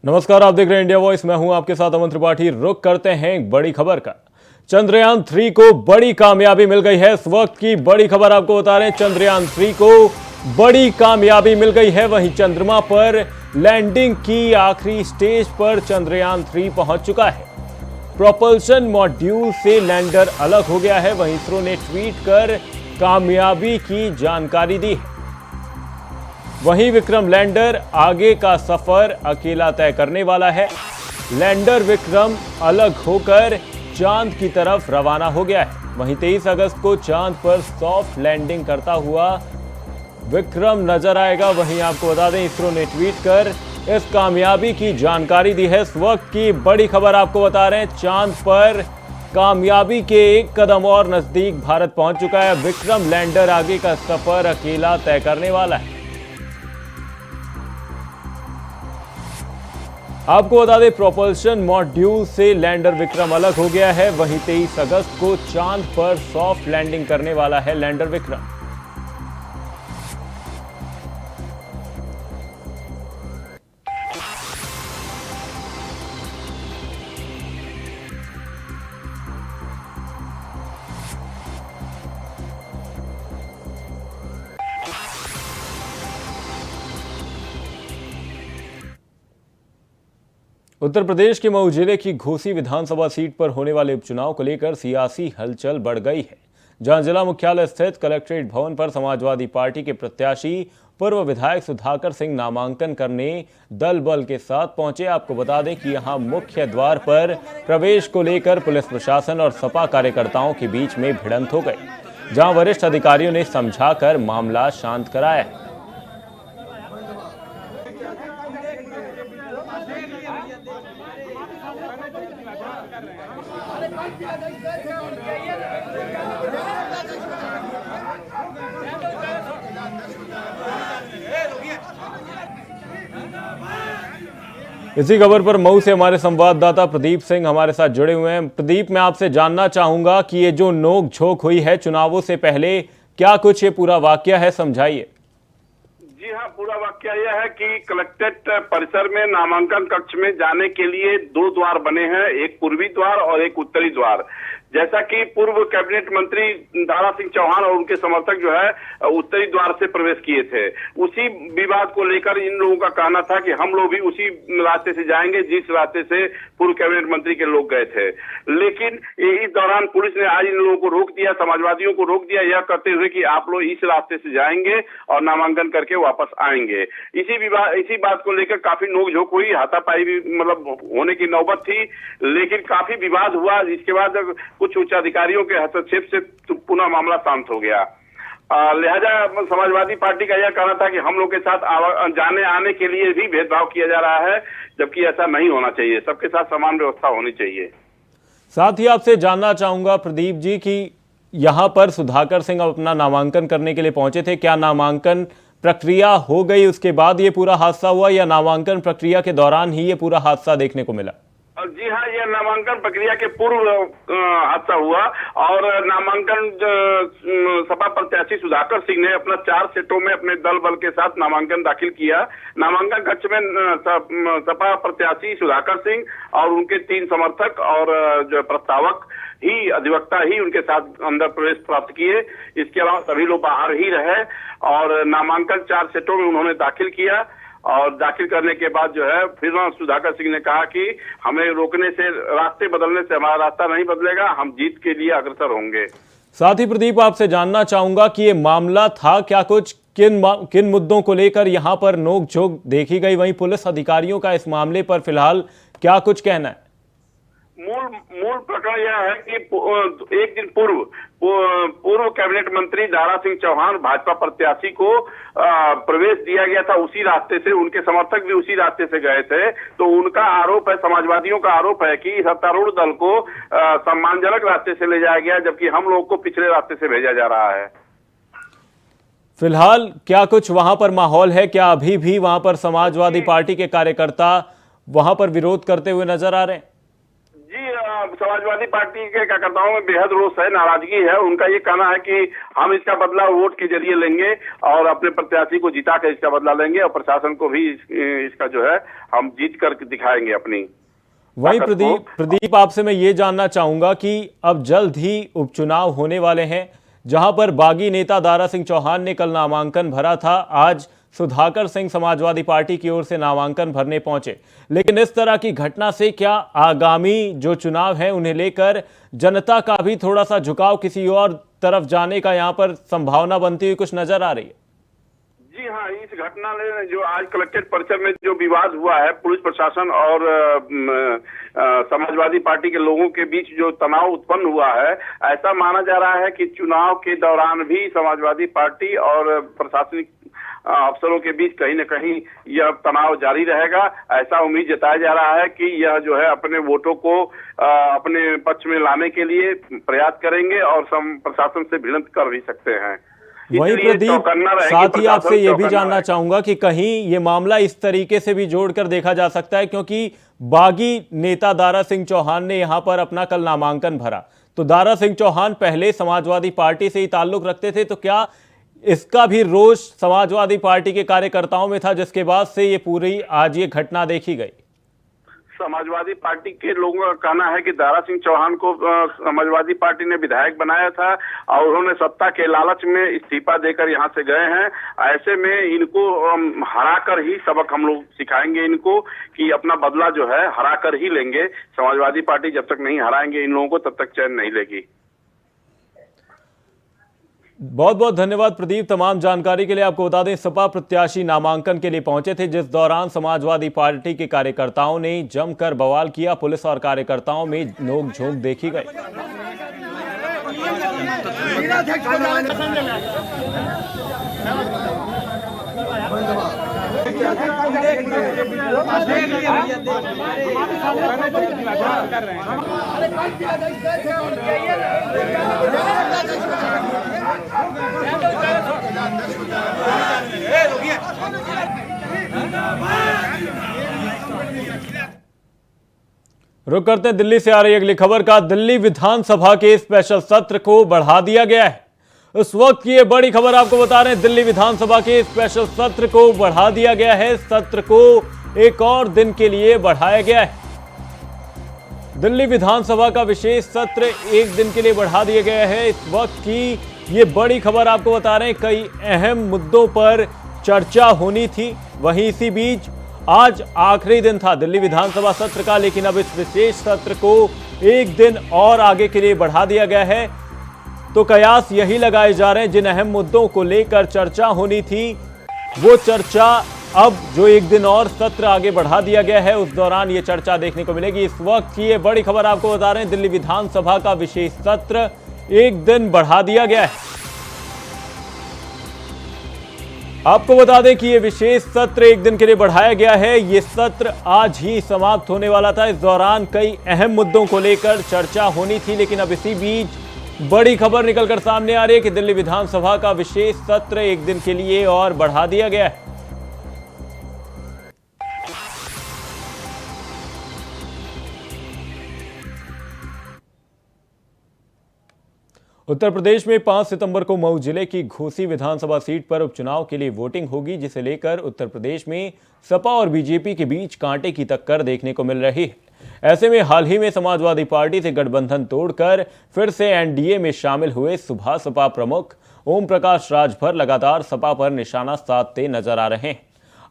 नमस्कार, आप देख रहे हैं इंडिया वॉइस। मैं हूं आपके साथ अमन त्रिपाठी। रुक करते हैं एक बड़ी खबर का। चंद्रयान 3 को बड़ी कामयाबी मिल गई है। इस वक्त की बड़ी खबर आपको बता रहे हैं, चंद्रयान 3 को बड़ी कामयाबी मिल गई है। वहीं चंद्रमा पर लैंडिंग की आखिरी स्टेज पर चंद्रयान 3 पहुंच चुका है। प्रोपल्शन मॉड्यूल से लैंडर अलग हो गया है। वहीं इसरो ने ट्वीट कर कामयाबी की जानकारी दी है। वहीं विक्रम लैंडर आगे का सफर अकेला तय करने वाला है। लैंडर विक्रम अलग होकर चांद की तरफ रवाना हो गया है। वहीं 23 अगस्त को चांद पर सॉफ्ट लैंडिंग करता हुआ विक्रम नजर आएगा। वहीं आपको बता दें, इसरो ने ट्वीट कर इस कामयाबी की जानकारी दी है। इस वक्त की बड़ी खबर आपको बता रहे हैं, चांद पर कामयाबी के एक कदम और नजदीक भारत पहुंच चुका है। विक्रम लैंडर आगे का सफर अकेला तय करने वाला है। आपको बता दें, प्रोपल्शन मॉड्यूल से लैंडर विक्रम अलग हो गया है। वहीं 23 अगस्त को चांद पर सॉफ्ट लैंडिंग करने वाला है लैंडर विक्रम। उत्तर प्रदेश के मऊ जिले की घोसी विधानसभा सीट पर होने वाले उपचुनाव को लेकर सियासी हलचल बढ़ गई है। जहां जिला मुख्यालय स्थित कलेक्ट्रेट भवन पर समाजवादी पार्टी के प्रत्याशी पूर्व विधायक सुधाकर सिंह नामांकन करने दल बल के साथ पहुंचे। आपको बता दें कि यहां मुख्य द्वार पर प्रवेश को लेकर पुलिस प्रशासन और सपा कार्यकर्ताओं के बीच में भिड़ंत हो गई, जहां वरिष्ठ अधिकारियों ने समझाकर मामला शांत कराया। इसी खबर पर मऊ से हमारे संवाददाता प्रदीप सिंह हमारे साथ जुड़े हुए हैं। प्रदीप, मैं आपसे जानना चाहूंगा कि ये जो नोक झोंक हुई है चुनावों से पहले, क्या कुछ ये पूरा वाकया है, समझाइए। जी हाँ, पूरा वाकया यह है कि कलेक्ट्रेट परिसर में नामांकन कक्ष में जाने के लिए दो द्वार बने हैं, एक पूर्वी द्वार और एक उत्तरी द्वार। जैसा कि पूर्व कैबिनेट मंत्री दारा सिंह चौहान और उनके समर्थक जो है उत्तरी द्वार से प्रवेश किए थे, उसी विवाद को लेकर इन लोगों का कहना था कि हम लोग भी उसी रास्ते से जाएंगे जिस रास्ते से पूर्व कैबिनेट मंत्री के लोग गए थे। लेकिन इस दौरान पुलिस ने आज इन लोगों को रोक दिया, समाजवादियों को रोक दिया, यह कहते हुए कि आप लोग इस रास्ते से जाएंगे और नामांकन करके वापस आएंगे। इसी बात को लेकर काफी नोकझोंक हुई, हाथापाई भी मतलब होने की नौबत थी, लेकिन काफी विवाद हुआ। इसके बाद कुछ उच्च अधिकारियों के हस्तक्षेप से पुनः मामला शांत हो गया। लिहाजा समाजवादी पार्टी का यह कहना था कि हम लोग के साथ जाने आने के लिए भी भेदभाव किया जा रहा है, जबकि ऐसा नहीं होना चाहिए, सबके साथ समान व्यवस्था होनी चाहिए। साथ ही आपसे जानना चाहूंगा प्रदीप जी कि यहां पर सुधाकर सिंह अपना नामांकन करने के लिए पहुंचे थे। क्या नामांकन प्रक्रिया हो गई उसके बाद ये पूरा हादसा हुआ, या नामांकन प्रक्रिया के दौरान ही ये पूरा हादसा देखने को मिला? जी हाँ, यह नामांकन प्रक्रिया के पूर्व हादसा हुआ और नामांकन सपा प्रत्याशी सुधाकर सिंह ने अपना 4 सेटों में अपने दल बल के साथ नामांकन दाखिल किया। नामांकन कक्ष में सपा प्रत्याशी सुधाकर सिंह और उनके 3 समर्थक और जो प्रस्तावक ही अधिवक्ता ही उनके साथ अंदर प्रवेश प्राप्त किए। इसके अलावा सभी लोग बाहर ही रहे और नामांकन 4 सेटों में उन्होंने दाखिल किया। और दाखिल करने के बाद जो है फिर सुधाकर सिंह ने कहा कि हमें रोकने से, रास्ते बदलने से हमारा रास्ता नहीं बदलेगा, हम जीत के लिए अग्रसर होंगे। साथ ही प्रदीप, आपसे जानना चाहूंगा कि ये मामला था क्या, कुछ किन मुद्दों को लेकर यहाँ पर नोक-झोंक देखी गई, वहीं पुलिस अधिकारियों का इस मामले पर फिलहाल क्या कुछ कहना है? मूल प्रकरण यह है कि एक दिन पूर्व कैबिनेट मंत्री दारा सिंह चौहान भाजपा प्रत्याशी को प्रवेश दिया गया था उसी रास्ते से, उनके समर्थक भी उसी रास्ते से गए थे। तो उनका आरोप है, समाजवादियों का आरोप है कि सत्तारूढ़ दल को सम्मानजनक रास्ते से ले जाया गया, जबकि हम लोग को पिछले रास्ते से भेजा जा रहा है। फिलहाल क्या कुछ वहां पर माहौल है? क्या अभी भी वहां पर समाजवादी पार्टी के कार्यकर्ता वहां पर विरोध करते हुए नजर आ रहे हैं? समाजवादी पार्टी के कार्यकर्ताओं में बेहद रोष है, नाराजगी है। उनका ये कहना है कि हम इसका बदला वोट के जरिए लेंगे और अपने प्रत्याशी को जिता कर इसका बदला लेंगे और प्रशासन को भी इसका जो है हम जीत कर दिखाएंगे अपनी। वहीं प्रदीप आपसे मैं ये जानना चाहूंगा कि अब जल्द ही उपचुनाव होने वाले हैं, जहां पर बागी नेता दारा सिंह चौहान ने कल नामांकन भरा था। आज सुधाकर सिंह समाजवादी पार्टी की ओर से नामांकन भरने पहुंचे, लेकिन इस तरह की घटना से क्या आगामी जो चुनाव है उन्हें लेकर जनता का भी थोड़ा सा झुकाव किसी और तरफ जाने का यहां पर संभावना बनती हुई कुछ नजर आ रही है? जी हाँ, इस घटना ने जो आज कलेक्ट्रेट परिसर में जो विवाद हुआ है, पुलिस प्रशासन और समाजवादी पार्टी के लोगों के बीच जो तनाव उत्पन्न हुआ है, ऐसा माना जा रहा है कि चुनाव के दौरान भी समाजवादी पार्टी और प्रशासनिक अफसरों के बीच कहीं न कहीं यह तनाव जारी रहेगा। ऐसा उम्मीद जताया जा रहा है कि यह जो है अपने वोटों को अपने पक्ष में लाने के लिए प्रयास करेंगे और प्रशासन से भिड़ंत कर भी सकते हैं। वहीं प्रदीप, साथ ही आपसे ये भी जानना चाहूंगा कि कहीं ये मामला इस तरीके से भी जोड़कर देखा जा सकता है, क्योंकि बागी नेता दारा सिंह चौहान ने यहां पर अपना कल नामांकन भरा, तो दारा सिंह चौहान पहले समाजवादी पार्टी से ही ताल्लुक रखते थे, तो क्या इसका भी रोष समाजवादी पार्टी के कार्यकर्ताओं में था, जिसके बाद से ये पूरी आज ये घटना देखी गई? समाजवादी पार्टी के लोगों का कहना है कि दारा सिंह चौहान को समाजवादी पार्टी ने विधायक बनाया था और उन्होंने सत्ता के लालच में इस्तीफा देकर यहां से गए हैं। ऐसे में इनको हराकर ही सबक हम लोग सिखाएंगे इनको कि अपना बदला जो है हराकर ही लेंगे। समाजवादी पार्टी जब तक नहीं हराएंगे इन लोगों को, तब तक चैन नहीं लेगी। बहुत बहुत धन्यवाद प्रदीप, तमाम जानकारी के लिए। आपको बता दें, सपा प्रत्याशी नामांकन के लिए पहुंचे थे, जिस दौरान समाजवादी पार्टी के कार्यकर्ताओं ने जमकर बवाल किया। पुलिस और कार्यकर्ताओं में नोकझोंक देखी गई। रुक करते हैं दिल्ली से आ रही अगली खबर का। दिल्ली विधानसभा के स्पेशल सत्र को बढ़ा दिया गया है। इस वक्त की ये बड़ी खबर आपको बता रहे हैं, दिल्ली विधानसभा के स्पेशल सत्र को बढ़ा दिया गया है। सत्र को एक और दिन के लिए बढ़ाया गया है। दिल्ली विधानसभा का विशेष सत्र एक दिन के लिए बढ़ा दिया गया है। इस वक्त की ये बड़ी खबर आपको बता रहे हैं, कई अहम मुद्दों पर चर्चा होनी थी। वहीं इसी बीच आज आखिरी दिन था दिल्ली विधानसभा सत्र का, लेकिन अब इस विशेष सत्र को एक दिन और आगे के लिए बढ़ा दिया गया है। तो कयास यही लगाए जा रहे हैं, जिन अहम मुद्दों को लेकर चर्चा होनी थी वो चर्चा अब जो एक दिन और सत्र आगे बढ़ा दिया गया है उस दौरान ये चर्चा देखने को मिलेगी। इस वक्त की ये बड़ी खबर आपको बता रहे हैं, दिल्ली विधानसभा का विशेष सत्र एक दिन बढ़ा दिया गया है। आपको बता दें कि ये विशेष सत्र एक दिन के लिए बढ़ाया गया है। ये सत्र आज ही समाप्त होने वाला था। इस दौरान कई अहम मुद्दों को लेकर चर्चा होनी थी, लेकिन अब इसी बीच बड़ी खबर निकलकर सामने आ रही है कि दिल्ली विधानसभा का विशेष सत्र एक दिन के लिए और बढ़ा दिया गया है। उत्तर प्रदेश में 5 सितंबर को मऊ जिले की घोसी विधानसभा सीट पर उपचुनाव के लिए वोटिंग होगी, जिसे लेकर उत्तर प्रदेश में सपा और बीजेपी के बीच कांटे की टक्कर देखने को मिल रही है। ऐसे में हाल ही में समाजवादी पार्टी से गठबंधन तोड़कर फिर से एनडीए में शामिल हुए सुबह सपा प्रमुख ओम प्रकाश राजभर लगातार सपा पर निशाना साधते नजर आ रहे हैं।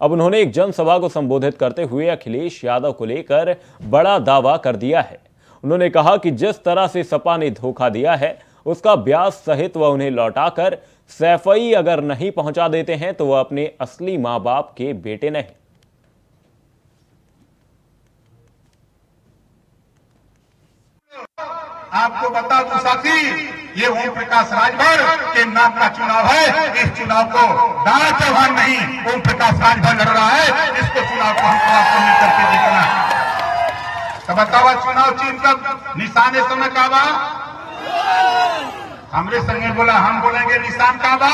अब उन्होंने एक जनसभा को संबोधित करते हुए अखिलेश यादव को लेकर बड़ा दावा कर दिया है। उन्होंने कहा कि जिस तरह से सपा ने धोखा दिया है उसका ब्याज सहित वह उन्हें लौटाकर सैफई अगर नहीं पहुंचा देते हैं तो वह अपने असली मां बाप के बेटे नहीं। आपको बता दूं साथी, ये ओम प्रकाश राजभर के नाम का चुनाव है। इस चुनाव को दारा चौहान नहीं, ओम प्रकाश राजभर लड़ रहा है। इसको चुनाव को हमको आपको मिलकर के देखना है। तो बतावा चुनाव चिन्ह का निशान समय का बा, हमरे संगे बोला, हम बोलेंगे निशान का बा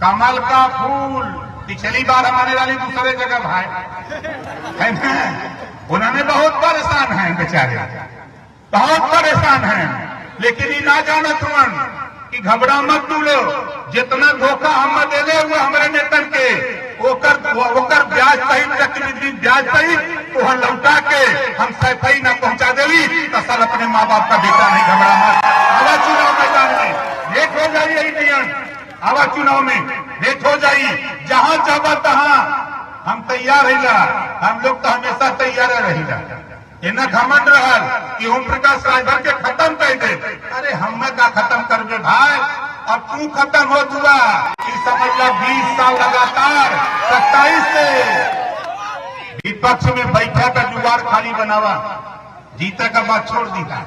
कमल का फूल। पिछली बार हमारे वाली दूसरे जगह भाई है ना, उन्होंने बहुत परेशान हैं बेचारे, बहुत परेशान हैं। लेकिन ये ना जाना तुमन कि घबरा मत तू लो, जितना धोखा हम दे दे वो हमारे नेतन के ओकर ब्याज सहित चक्रवृद्धि ब्याज सहित तो हम लौटा के हम सैफई न पहुंचा देवी तो सर अपने माँ बाप का बेटा नहीं। घबरा मत, आवा चुनाव मैदान में भेंट हो जाइए, यही नियम आवा चुनाव में भेंट हो जाइए, जहां चाहबा तहां हम तैयार रहिला, हम लोग तो हमेशा तैयार रहिला। इतना घमंड रहल कि ओम प्रकाश राजभर के खत्म कर दे, अरे हम का खत्म कर दे भाई, अब तू खत्म हो जुआ कि समझ ला 20 साल लगातार 27 से विपक्ष में बैठा का जुगाड़ खाली बनावा, जीता का बात छोड़ दी था।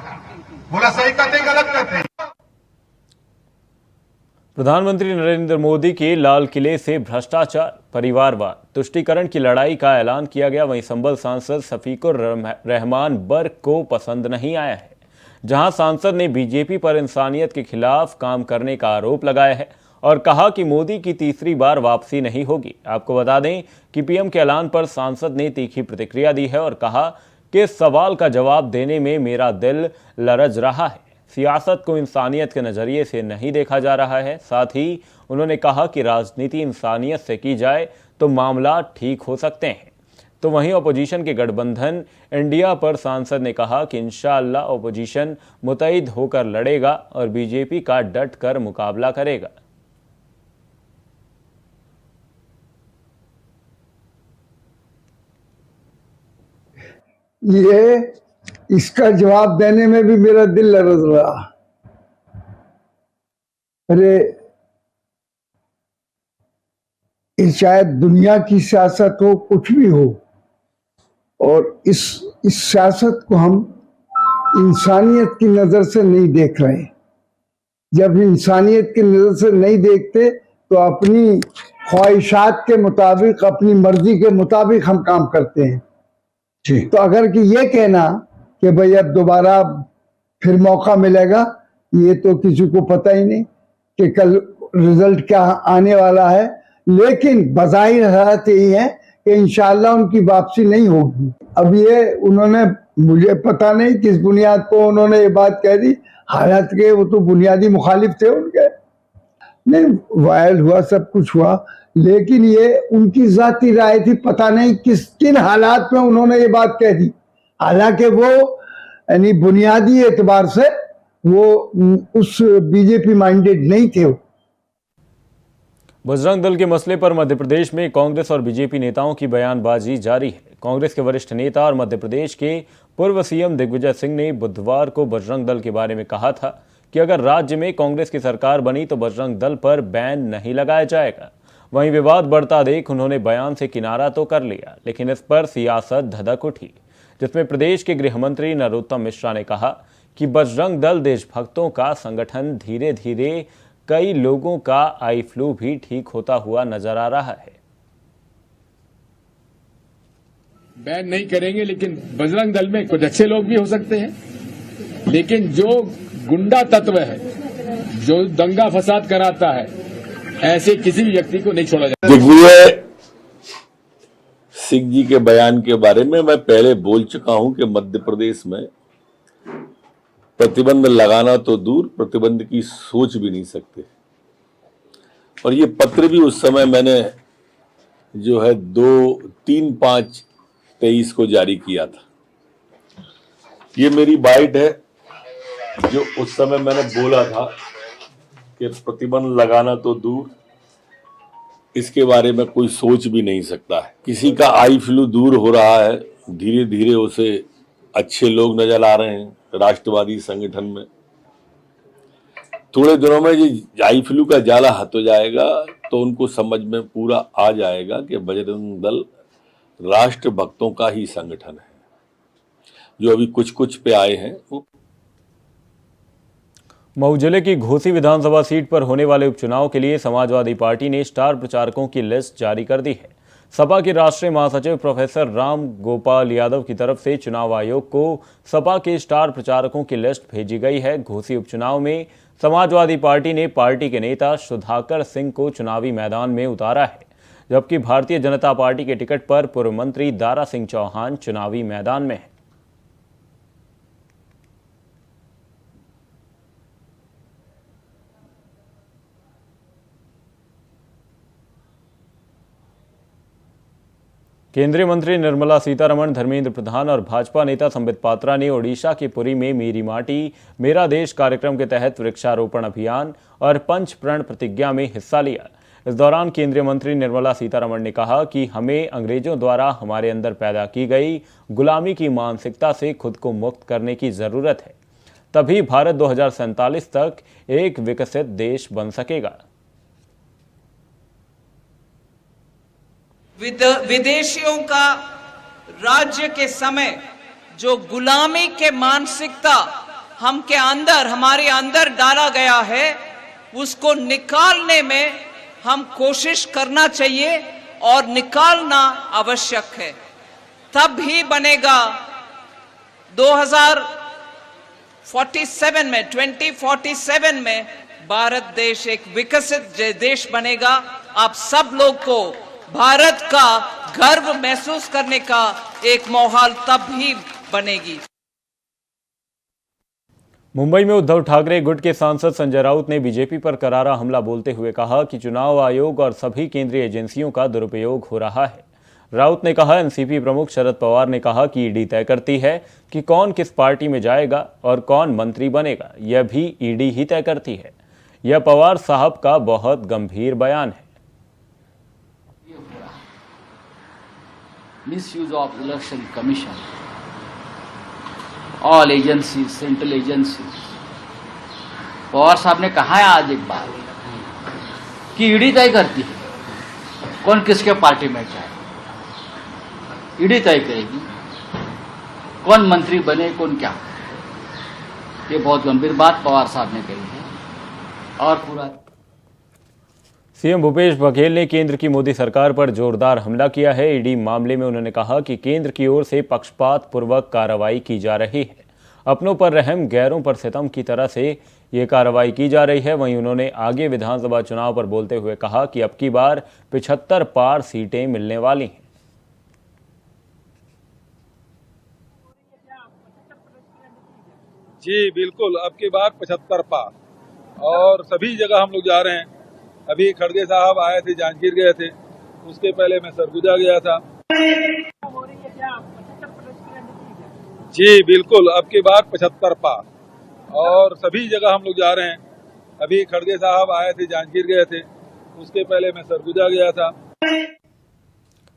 बोला सही कहते गलत कहते। प्रधानमंत्री नरेंद्र मोदी के लाल किले से भ्रष्टाचार, परिवारवाद, तुष्टीकरण की लड़ाई का ऐलान किया गया। वहीं संभल सांसद शफीकुर रहमान बर्क को पसंद नहीं आया है, जहां सांसद ने बीजेपी पर इंसानियत के खिलाफ काम करने का आरोप लगाया है और कहा कि मोदी की तीसरी बार वापसी नहीं होगी। आपको बता दें कि पीएम के ऐलान पर सांसद ने तीखी प्रतिक्रिया दी है और कहा कि इस सवाल का जवाब देने में मेरा दिल लरज रहा है। सियासत को इंसानियत के नज़रिए से नहीं देखा जा रहा है। साथ ही उन्होंने कहा कि राजनीति इंसानियत से की जाए तो मामला ठीक हो सकते हैं। तो वहीं अपोजिशन के गठबंधन इंडिया पर सांसद ने कहा कि इंशाअल्लाह अपोजिशन मुतैद होकर लड़ेगा और बीजेपी का डट कर मुकाबला करेगा। ये इसका जवाब देने में भी मेरा दिल लरज रहा। अरे ये शायद दुनिया की सियासत हो, कुछ भी हो, और इस सियासत को हम इंसानियत की नजर से नहीं देख रहे। जब इंसानियत की नजर से नहीं देखते तो अपनी ख्वाहिशात के मुताबिक, अपनी मर्जी के मुताबिक हम काम करते हैं। तो अगर कि ये कहना कि भाई अब दोबारा फिर मौका मिलेगा, ये तो किसी को पता ही नहीं कि कल रिजल्ट क्या आने वाला है। लेकिन बज़ाहिर हालत यही है कि इंशाअल्लाह उनकी वापसी नहीं होगी। अब ये उन्होंने, मुझे पता नहीं किस बुनियाद पर उन्होंने ये बात कह दी, हालांकि वो तो बुनियादी मुखालिफ थे उनके। नहीं, वायरल हुआ, सब कुछ हुआ, लेकिन ये उनकी जाती राय थी। पता नहीं किन हालात में उन्होंने ये बात कह दी। हालांकि वो यानी बुनियादी एतबार से वो उस बीजेपी माइंडेड नहीं थे। बजरंग दल के मसले पर मध्य प्रदेश में कांग्रेस और बीजेपी नेताओं की बयानबाजी जारी है। कांग्रेस के वरिष्ठ नेता और मध्य प्रदेश के पूर्व सीएम दिग्विजय सिंह ने बुधवार को बजरंग दल के बारे में कहा था कि अगर राज्य में कांग्रेस की सरकार बनी तो बजरंग दल पर बैन नहीं लगाया जाएगा। वहीं विवाद बढ़ता देख उन्होंने बयान से किनारा तो कर लिया, लेकिन इस पर सियासत धधक उठी, जिसमें प्रदेश के गृह मंत्री नरोत्तम मिश्रा ने कहा कि बजरंग दल देशभक्तों का संगठन, धीरे धीरे कई लोगों का आई फ्लू भी ठीक होता हुआ नजर आ रहा है। बैन नहीं करेंगे, लेकिन बजरंग दल में कुछ अच्छे लोग भी हो सकते हैं, लेकिन जो गुंडा तत्व है, जो दंगा फसाद कराता है, ऐसे किसी भी व्यक्ति को नहीं छोड़ा जाएगा। दिग्विजय सिंह जी के बयान के बारे में मैं पहले बोल चुका हूं कि मध्य प्रदेश में प्रतिबंध लगाना तो दूर, प्रतिबंध की सोच भी नहीं सकते। और ये पत्र भी उस समय मैंने जो है 2-3-5-23 को जारी किया था। ये मेरी बाइट है जो उस समय मैंने बोला था कि प्रतिबंध लगाना तो दूर, इसके बारे में कोई सोच भी नहीं सकता है। किसी का आई फ्लू दूर हो रहा है, धीरे धीरे उसे अच्छे लोग नजर आ रहे हैं राष्ट्रवादी संगठन में। थोड़े दिनों में ये आई फ्लू का जाला हट हो जाएगा तो उनको समझ में पूरा आ जाएगा कि बजरंग दल राष्ट्र भक्तों का ही संगठन है। जो अभी कुछ कुछ पे आए हैं वो। मऊ जिले की घोसी विधानसभा सीट पर होने वाले उपचुनाव के लिए समाजवादी पार्टी ने स्टार प्रचारकों की लिस्ट जारी कर दी है। सपा के राष्ट्रीय महासचिव प्रोफेसर राम गोपाल यादव की तरफ से चुनाव आयोग को सपा के स्टार प्रचारकों की लिस्ट भेजी गई है। घोसी उपचुनाव में समाजवादी पार्टी ने पार्टी के नेता सुधाकर सिंह को चुनावी मैदान में उतारा है, जबकि भारतीय जनता पार्टी के टिकट पर पूर्व मंत्री दारा सिंह चौहान चुनावी मैदान में हैं। केंद्रीय मंत्री निर्मला सीतारमण, धर्मेंद्र प्रधान और भाजपा नेता संबित पात्रा ने ओडिशा के पुरी में मेरी माटी मेरा देश कार्यक्रम के तहत वृक्षारोपण अभियान और पंच प्रण प्रतिज्ञा में हिस्सा लिया। इस दौरान केंद्रीय मंत्री निर्मला सीतारमण ने कहा कि हमें अंग्रेजों द्वारा हमारे अंदर पैदा की गई गुलामी की मानसिकता से खुद को मुक्त करने की जरूरत है, तभी भारत 2047 तक एक विकसित देश बन सकेगा। विदेशियों का राज्य के समय जो गुलामी के मानसिकता हमारे अंदर डाला गया है, उसको निकालने में हम कोशिश करना चाहिए और निकालना आवश्यक है। तब ही बनेगा 2047 में भारत देश एक विकसित देश बनेगा। आप सब लोग को भारत का गर्व महसूस करने का एक माहौल तब ही बनेगी। मुंबई में उद्धव ठाकरे गुट के सांसद संजय राउत ने बीजेपी पर करारा हमला बोलते हुए कहा कि चुनाव आयोग और सभी केंद्रीय एजेंसियों का दुरुपयोग हो रहा है। राउत ने कहा, एनसीपी प्रमुख शरद पवार ने कहा कि ईडी तय करती है कि कौन किस पार्टी में जाएगा और कौन मंत्री बनेगा, यह भी ईडी ही तय करती है। यह पवार साहब का बहुत गंभीर बयान है। Misuse of Election Commission, all agencies, central agencies. Pawar साहब ने कहा है आज एक बार कि ईडी तय करती है कौन किसके पार्टी में जाए, ईडी तय करेगी कौन मंत्री बने कौन क्या। ये बहुत गंभीर बात पवार साहब ने कही है। और पूरा सीएम भूपेश बघेल ने केंद्र की मोदी सरकार पर जोरदार हमला किया है। ईडी मामले में उन्होंने कहा कि केंद्र की ओर से पक्षपात पूर्वक कार्रवाई की जा रही है, अपनों पर रहम गैरों पर सितम की तरह से ये कार्रवाई की जा रही है। वहीं उन्होंने आगे विधानसभा चुनाव पर बोलते हुए कहा कि अब की बार 75 पार सीटें मिलने वाली हैं। जी बिल्कुल, अब की बार 75 पार और सभी जगह हम लोग जा रहे हैं। अभी खड़गे साहब आए थे, जांजगीर गए थे, उसके पहले मैं सरगुजा गया था। जी बिल्कुल, अब की बार 75 पार और सभी जगह हम लोग जा रहे हैं। अभी खड़गे साहब आए थे, जांजगीर गए थे, उसके पहले मैं सरगुजा गया था।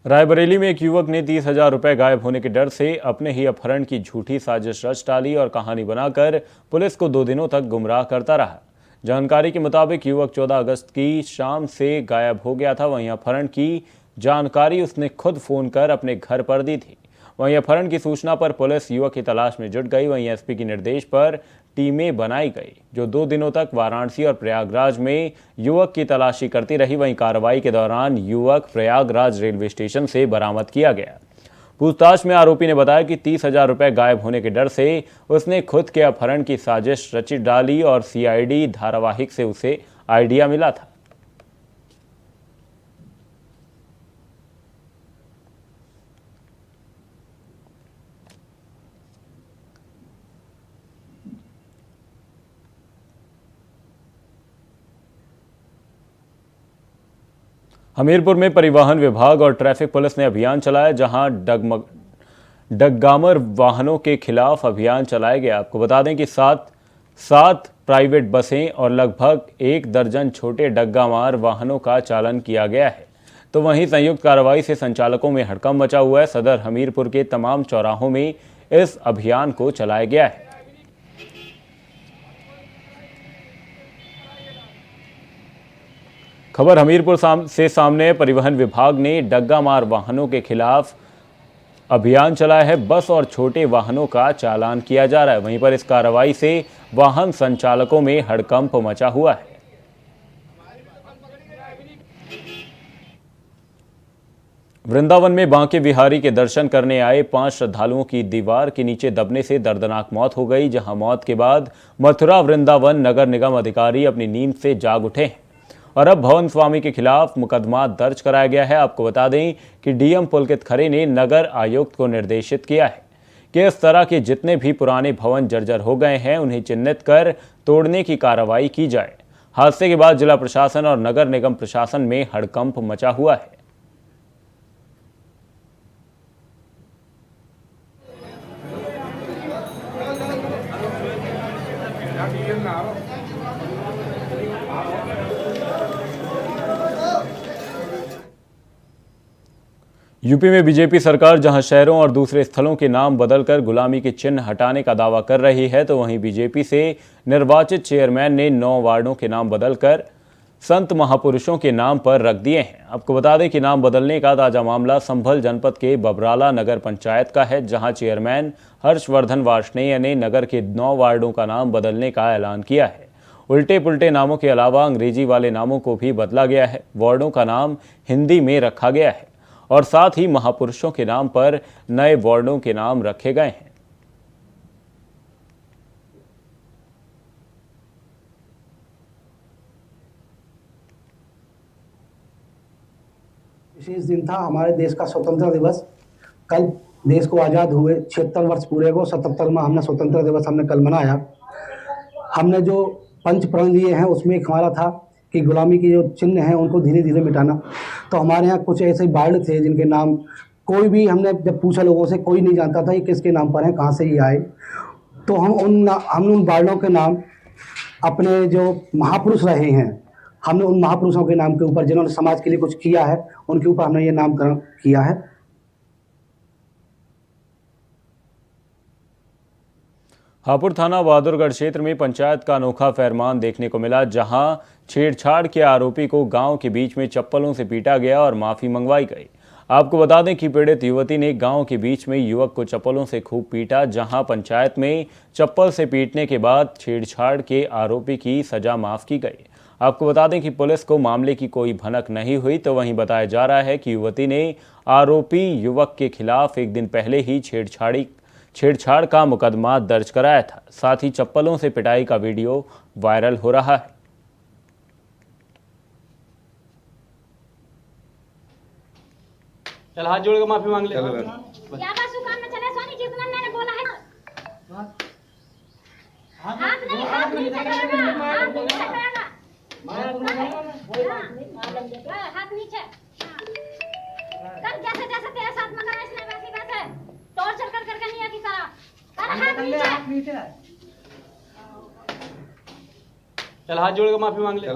रायबरेली में एक युवक ने 30,000 रुपए गायब होने के डर से अपने ही अपहरण की झूठी साजिश रच डाली और कहानी बनाकर पुलिस को 2 दिनों तक गुमराह करता रहा। जानकारी के मुताबिक युवक 14 अगस्त की शाम से गायब हो गया था। वहीं अपहरण की जानकारी उसने खुद फोन कर अपने घर पर दी थी। वहीं अपहरण की सूचना पर पुलिस युवक की तलाश में जुट गई। वहीं एसपी के निर्देश पर टीमें बनाई गई जो 2 दिनों तक वाराणसी और प्रयागराज में युवक की तलाशी करती रही। वहीं कार्रवाई के दौरान युवक प्रयागराज रेलवे स्टेशन से बरामद किया गया। पूछताछ में आरोपी ने बताया कि 30,000 रुपए गायब होने के डर से उसने खुद के अपहरण की साजिश रची डाली और सीआईडी धारावाहिक से उसे आइडिया मिला था। हमीरपुर में परिवहन विभाग और ट्रैफिक पुलिस ने अभियान चलाया, जहां डग्गामर वाहनों के खिलाफ अभियान चलाया गया। आपको बता दें कि 7 प्राइवेट बसें और लगभग 1 दर्जन छोटे डग्गामार वाहनों का चालन किया गया है। तो वहीं संयुक्त कार्रवाई से संचालकों में हड़कंप मचा हुआ है। सदर हमीरपुर के तमाम चौराहों में इस अभियान को चलाया गया है। खबर हमीरपुर से सामने। परिवहन विभाग ने डग्गामार वाहनों के खिलाफ अभियान चलाया है। बस और छोटे वाहनों का चालान किया जा रहा है। वहीं पर इस कार्रवाई से वाहन संचालकों में हड़कंप मचा हुआ है। वृंदावन में बांके बिहारी के दर्शन करने आए 5 श्रद्धालुओं की दीवार के नीचे दबने से दर्दनाक मौत हो गई। जहां मौत के बाद मथुरा वृंदावन नगर निगम अधिकारी अपनी नींद से जाग उठे हैं और अब भवन स्वामी के खिलाफ मुकदमा दर्ज कराया गया है। आपको बता दें कि डीएम पुलकित खरे ने नगर आयुक्त को निर्देशित किया है कि इस तरह के जितने भी पुराने भवन जर्जर हो गए हैं उन्हें चिन्हित कर तोड़ने की कार्रवाई की जाए। हादसे के बाद जिला प्रशासन और नगर निगम प्रशासन में हड़कंप मचा हुआ है। यूपी में बीजेपी सरकार जहां शहरों और दूसरे स्थलों के नाम बदलकर गुलामी के चिन्ह हटाने का दावा कर रही है, तो वहीं बीजेपी से निर्वाचित चेयरमैन ने 9 वार्डों के नाम बदलकर संत महापुरुषों के नाम पर रख दिए हैं। आपको बता दें कि नाम बदलने का ताजा मामला संभल जनपद के बबराला नगर पंचायत का है, जहां चेयरमैन हर्षवर्धन वार्ष्णेय ने नगर के 9 वार्डों का नाम बदलने का ऐलान किया है। उल्टे पुल्टे नामों के अलावा अंग्रेजी वाले नामों को भी बदला गया है। वार्डों का नाम हिंदी में रखा गया है और साथ ही महापुरुषों के नाम पर नए वार्डों के नाम रखे गए हैं। विशेष दिन था हमारे देश का स्वतंत्रता दिवस। कल देश को आज़ाद हुए 76 वर्ष पूरे को 77वां हमने स्वतंत्रता दिवस हमने कल मनाया। हमने जो पंच प्रण लिए हैं उसमें एक हमारा था कि गुलामी के जो चिन्ह हैं उनको धीरे धीरे मिटाना। तो हमारे यहाँ कुछ ऐसे वार्ड थे जिनके नाम कोई भी, हमने जब पूछा लोगों से, कोई नहीं जानता था ये किसके नाम पर हैं, कहाँ से ये आए। तो हमने उन वार्डों के नाम अपने जो महापुरुष रहे हैं, हमने उन महापुरुषों के नाम के ऊपर जिन्होंने समाज के लिए कुछ किया है उनके ऊपर हमने ये नामकरण किया है। हापुड़ थाना बहादुरगढ़ क्षेत्र में पंचायत का अनोखा फरमान देखने को मिला, जहां छेड़छाड़ के आरोपी को गांव के बीच में चप्पलों से पीटा गया और माफी मंगवाई गई। आपको बता दें कि पीड़ित युवती ने गांव के बीच में युवक को चप्पलों से खूब पीटा, जहां पंचायत में चप्पल से पीटने के बाद छेड़छाड़ के आरोपी की सजा माफ की गई। आपको बता दें कि पुलिस को मामले की कोई भनक नहीं हुई, तो वहीं बताया जा रहा है कि युवती ने आरोपी युवक के खिलाफ एक दिन पहले ही छेड़छाड़ का मुकदमा दर्ज कराया था। साथ ही चप्पलों से पिटाई का वीडियो वायरल हो रहा है। चल हाथ जोड़ के माफी मांग ले। क्या बात सुकान में चले सोनी, जितना मैंने बोला है हाथ नीचे करेगा, हाथ नीचे कर, जैसे जैसे तेरे साथ मगर इसने वैसे टॉर्चर कर करके नहीं की तरह कर, हाथ नीचे। चल हाथ जोड़ के माफी मांग ले।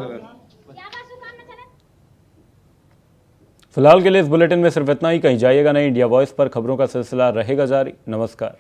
फिलहाल के लिए इस बुलेटिन में सिर्फ इतना ही। कहीं जाइएगा नहीं, इंडिया वॉइस पर खबरों का सिलसिला रहेगा जारी। नमस्कार।